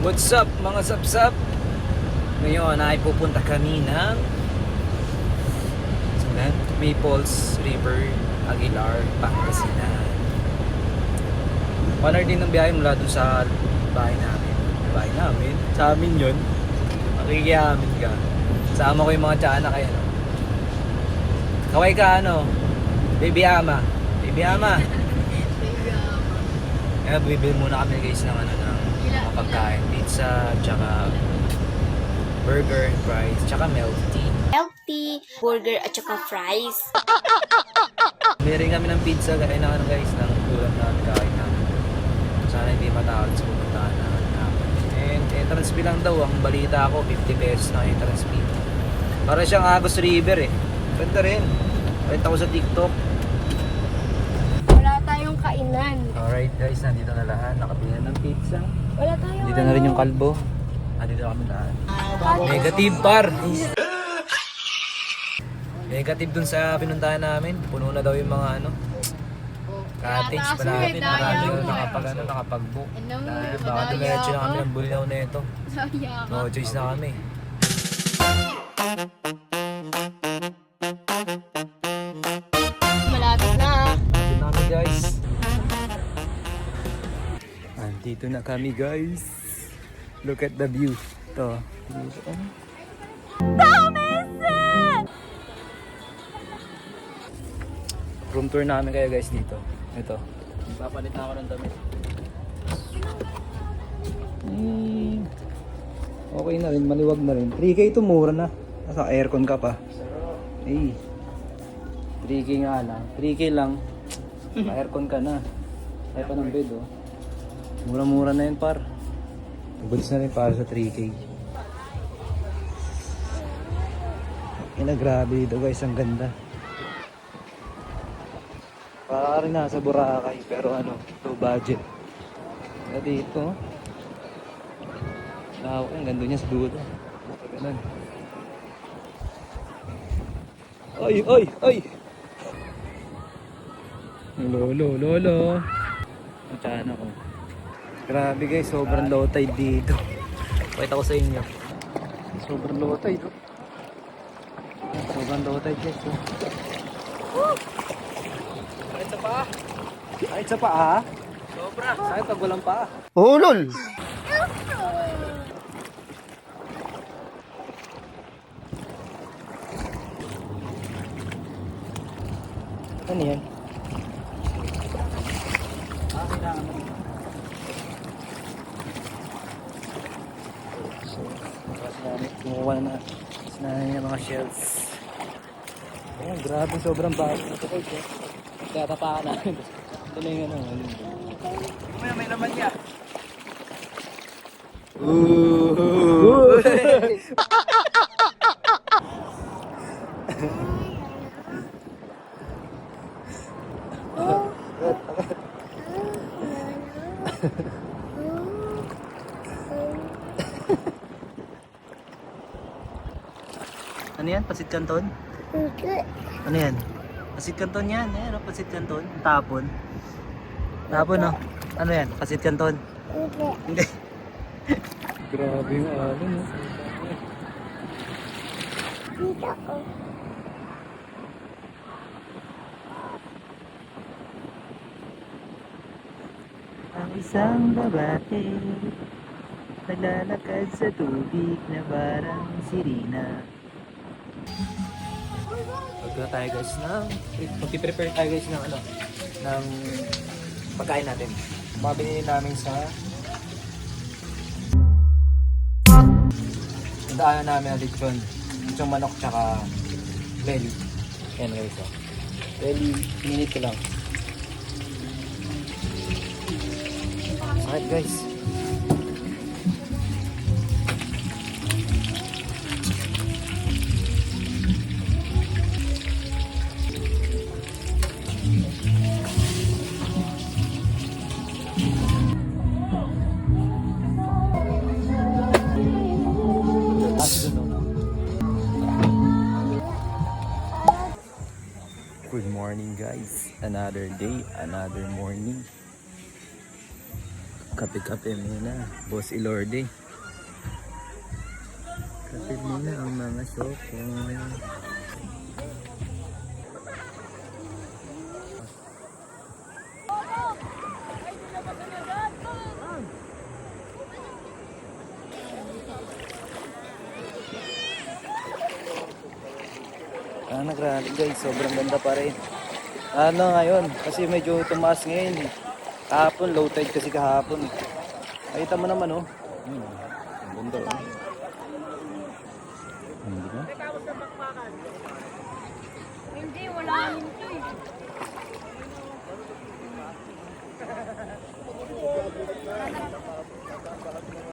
What's up mga sapsap? Ngayon ay pupunta kami ng Maples River, Aguilar, Pangasinan. Panar din ng biyahe mula dun sa bahay namin. Bahay namin? Sa amin yun. Makikiamin ka. Sama ko yung mga tiyanak kaya no? Kaway ka ano? Baby ama. Baby ama. Kaya bibili muna kami guys ng ano ng mga pagkain. Pizza, tsaka burger and fries, tsaka milk tea. Milk tea, burger at saka fries. Bili kami ng pizza, kaya na ano guys, ng ulam na kain namin. Sana hindi matawag sa pupuntahan namin. And entrance fee lang daw, ang balita ko, 50 pesos na entrance fee. Para siyang Agos River eh. Ganda rin. Kahit ako sa TikTok. Wala tayong kainan. Alright guys, nandito na lahat. Nakabili na ng pizza. Wala tayong Dito na rin yung kalbo. Nandito na kami lahat. Negative par! Negative dun sa pinuntahan namin. Puno na daw yung mga ano. Cottage pa namin. Marami yung nakapag-book. Dahil baka dumiretso na kami ng bulinaw na ito. No choice na kami. Malapit na. Dito na kami guys. Andito na kami guys. Look at the view. Ito. Room tour namin kayo guys dito. Ito. Papalit na ako ng damit. Okay na rin, maliwag na rin. 3K ito, mura na. Nasa aircon ka pa. Hey. 3K nga lang. 3K lang. Aircon ka na. Kaya pa ng bed oh. Mura-mura na yun par. Goods na rin para sa 3K. Ina, grabe dito guys, ang ganda. Para rin nasa Boracay, pero ano, low budget. Kaya dito, ang ganda niya sa dulo. Ganun. Ay, ay, ay! Lolo. Ang tiyan ako. Grabe guys, sobrang low tide dito. Pakita ko sa inyo. Sobrang low tide. Sobrang low tide guys. Woo! Sakit sa paa. Sakit sa paa? Sobra. Sakit pag walang paa. Oh, lol! Ano yan? Kumuha na sinahin yung mga shells. Ayan, grabe, sobrang bago ito guys. Kaya tapakan namin. Ito na yung ano. May laman niya. Ooh! Ano yan? Pasit Canton? Ano yan? Pasit Canton yan. Ayan, Pasit Canton. Tapon. Tapon, no? Ano yan? Pasit Canton? Hindi. Grabe yung alon, no? Dito ko. Ang isang babae naglalakad sa tubig na parang sirena. Magkala tayo guys ng mag-prepare tayo guys ng ano ng pagkain natin. Mabili namin sa daanan namin na lechon manok tsaka belly. Ayan guys oh. Belly, minute ko lang. Alright guys. Good morning guys. Another day, another morning. Kape-kape muna. Boss Ilorde. Kape muna ang mga sokoy. Nagrally guys, sobrang ganda pa rin. Ano ngayon, kasi medyo tumaas ngayon eh. Kahapon, low tide kasi kahapon eh. Nakita mo naman oh. Ang ganda oh. Hindi ba? Hindi, wala hinto eh.